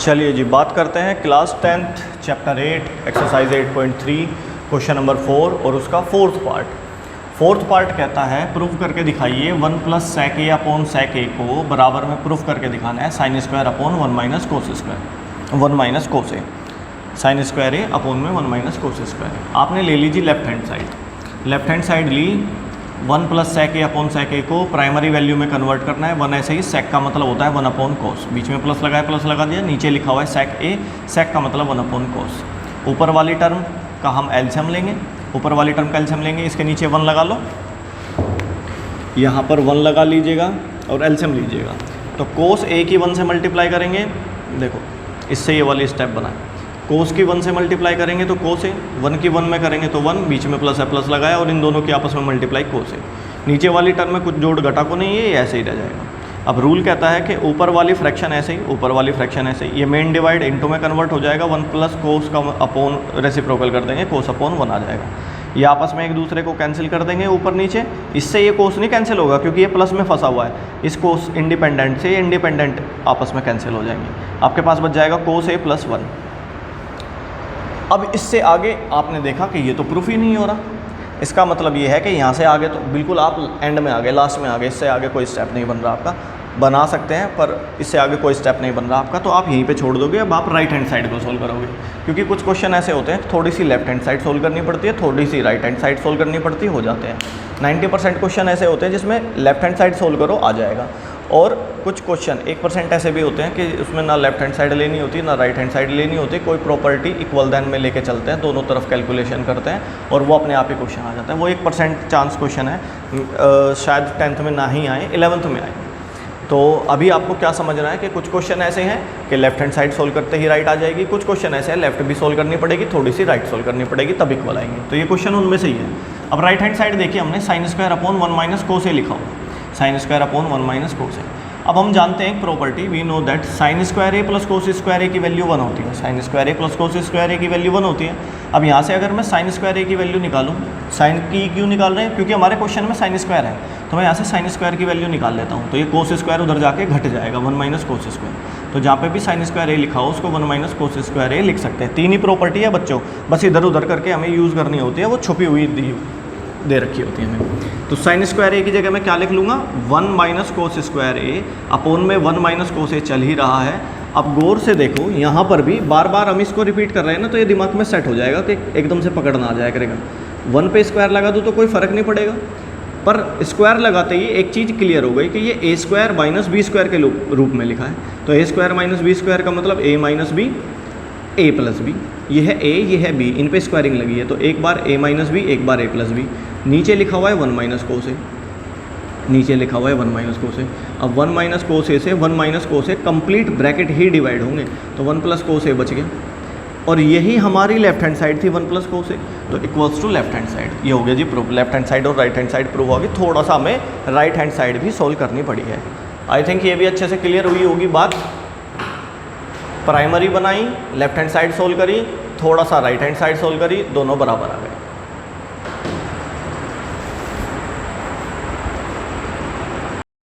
चलिए जी, बात करते हैं class 10th chapter 8 exercise 8.3 question number 4 और उसका फोर्थ पार्ट कहता है प्रूव करके दिखाइए 1 plus sec a upon sec a को बराबर में प्रूफ करके दिखाना है sine square upon 1 minus cos square 1 minus cos a sine square a upon में 1 माइनस कोस स्क्वायर। आपने ले लीजिए लेफ्ट हैंड साइड ली 1 plus sec a upon sec a को प्राइमरी वैल्यू में कन्वर्ट करना है। 1 ऐसे ही sec का मतलब होता है 1 अपॉन कोस, बीच में प्लस लगाया प्लस लगा दिया, नीचे लिखा हुआ है sec a, sec का मतलब 1 अपॉन कोस। ऊपर वाली टर्म का हम एलसीएम लेंगे, ऊपर वाली टर्म का एलसीएम लेंगे, इसके नीचे 1 लगा लो, यहाँ पर 1 लगा लीजिएगा और एलसीएम लीजिएगा। तो कोस a की 1 से मल्टीप्लाई करेंगे, देखो इससे ये वाली स्टेप बनाए, कोस की 1 से मल्टीप्लाई करेंगे तो कोस ए, 1 की 1 में करेंगे तो 1, बीच में प्लस है प्लस लगाया और इन दोनों की आपस में मल्टीप्लाई कोस ए। नीचे वाली टर्म में कुछ जोड़ घटा को नहीं है, ये ऐसे ही रह जाएगा। अब रूल कहता है कि ऊपर वाली फ्रैक्शन ऐसे ही, ऊपर वाली फ्रैक्शन ऐसे ही, ये मेन डिवाइड इनटू में कन्वर्ट हो जाएगा, 1 प्लस कोस का अपॉन रेसिप्रोकल कर देंगे, कोस अपॉन 1 आ जाएगा। ये आपस में एक दूसरे को कैंसिल कर देंगे ऊपर नीचे, इससे ये कोस नहीं कैंसिल होगा क्योंकि ये प्लस में फंसा हुआ है, इस कोस इंडिपेंडेंट से ये इंडिपेंडेंट आपस में कैंसिल हो जाएंगे। आपके पास बच जाएगा कोस ए प्लस 1। अब इससे आगे आपने देखा कि ये तो प्रूफ ही नहीं हो रहा, इसका मतलब ये है कि यहाँ से आगे तो बिल्कुल आप एंड में आ गए, लास्ट में आ गए, इससे आगे कोई स्टेप नहीं बन रहा आपका। बना सकते हैं पर इससे आगे कोई स्टेप नहीं बन रहा आपका, तो आप यहीं पे छोड़ दोगे। अब आप राइट हैंड साइड को सोल्व करोगे, क्योंकि कुछ क्वेश्चन ऐसे होते हैं थोड़ी सी लेफ्ट हैंड साइड सोल्व करनी पड़ती है, थोड़ी सी राइट हैंड साइड सोल्व करनी पड़ती है, हो जाते हैं। 90% क्वेश्चन ऐसे होते हैं जिसमें लेफ्ट हैंड साइड सोल्व करो आ जाएगा, और कुछ क्वेश्चन 1% ऐसे भी होते हैं कि उसमें ना लेफ्ट हैंड साइड लेनी होती ना राइट हैंड साइड लेनी होती, कोई प्रॉपर्टी इक्वल देन में लेके चलते हैं, दोनों तरफ कैलकुलेशन करते हैं और वो अपने आप ही क्वेश्चन आ जाता है। वो 1% चांस क्वेश्चन है, शायद 10th में ना ही आए, 11th में आए। तो अभी आपको क्या समझना है कि कुछ क्वेश्चन ऐसे हैं कि लेफ्ट हैंड साइड सोल्व करते ही राइट आ जाएगी, कुछ क्वेश्चन ऐसे हैं लेफ्ट भी सोल्व करनी पड़ेगी, थोड़ी सी राइट सोल्व करनी पड़ेगी, तब इक्वल आएंगे। तो ये क्वेश्चन उनमें से ही है। अब राइट हैंड साइड देखिए, हमने sine square upon 1 minus cos a लिखा हुआ, sine square upon 1 minus cos a. अब हम जानते हैं एक property, we know that sine square a plus cos square a की वैल्यू 1 होती है, sine square a plus cos square a की वैल्यू 1 होती है। अब यहाँ से अगर मैं साइन स्क्वायर ए की वैल्यू निकालूँ, साइन की क्यों निकाल रहे हैं, क्योंकि हमारे क्वेश्चन में साइन स्क्वायर है, तो मैं यहाँ से साइन स्क्वायर की वैल्यू निकाल लेता हूँ, तो ये कोस स्क्वायर उधर जाके घट जाएगा, 1 माइनस कोस स्क्वायर। तो जहाँ पे भी साइन स्क्वायर ए लिखा हो उसको 1 माइनस कोस स्क्वायर ए लिख सकते हैं। 3 ही प्रॉपर्टी है बच्चों, बस इधर उधर करके हमें यूज़ करनी होती है, वो छुपी हुई दे रखी होती है हमें। तो साइन स्क्वायर ए की जगह मैं क्या लिख लूँगा, 1 minus cos square a upon में 1 माइनस कोस ए चल ही रहा है। अब गौर से देखो, यहाँ पर भी बार बार हम इसको रिपीट कर रहे हैं ना, तो ये दिमाग में सेट हो जाएगा कि एकदम से पकड़ ना आ जाया करेगा। 1 पे स्क्वायर लगा दो तो कोई फ़र्क नहीं पड़ेगा, पर स्क्वायर लगाते ही एक चीज़ क्लियर हो गई कि ये ए स्क्वायर माइनस बी स्क्वायर के रूप में लिखा है। तो ए स्क्वायर माइनस बी स्क्वायर का मतलब ए माइनस बी, ए प्लस बी, ये है ए ये है बी, इन पे स्क्वायरिंग लगी है, तो एक बार ए माइनस बी एक बार ए प्लस बी। नीचे लिखा हुआ है 1 माइनस कोस ए, नीचे लिखा हुआ है 1 माइनस कोस ए। अब 1 माइनस कोस ए से 1 माइनस कोस ए कंप्लीट ब्रैकेट ही डिवाइड होंगे, तो 1 प्लस कोस ए बच गया, और यही हमारी लेफ्ट हैंड साइड थी 1 प्लस कोस ए, तो equals to left hand side. ये हो गया जी प्रूफ, लेफ्ट हैंड साइड और राइट हैंड साइड प्रूफ होगी। थोड़ा सा हमें राइट हैंड साइड भी सोल्व करनी पड़ी है। आई थिंक ये भी अच्छे से क्लियर हुई होगी बात। प्राइमरी बनाई, लेफ्ट हैंड साइड सोल्व करी, थोड़ा सा राइट हैंड साइड सोल्व करी, दोनों बराबर आ गए।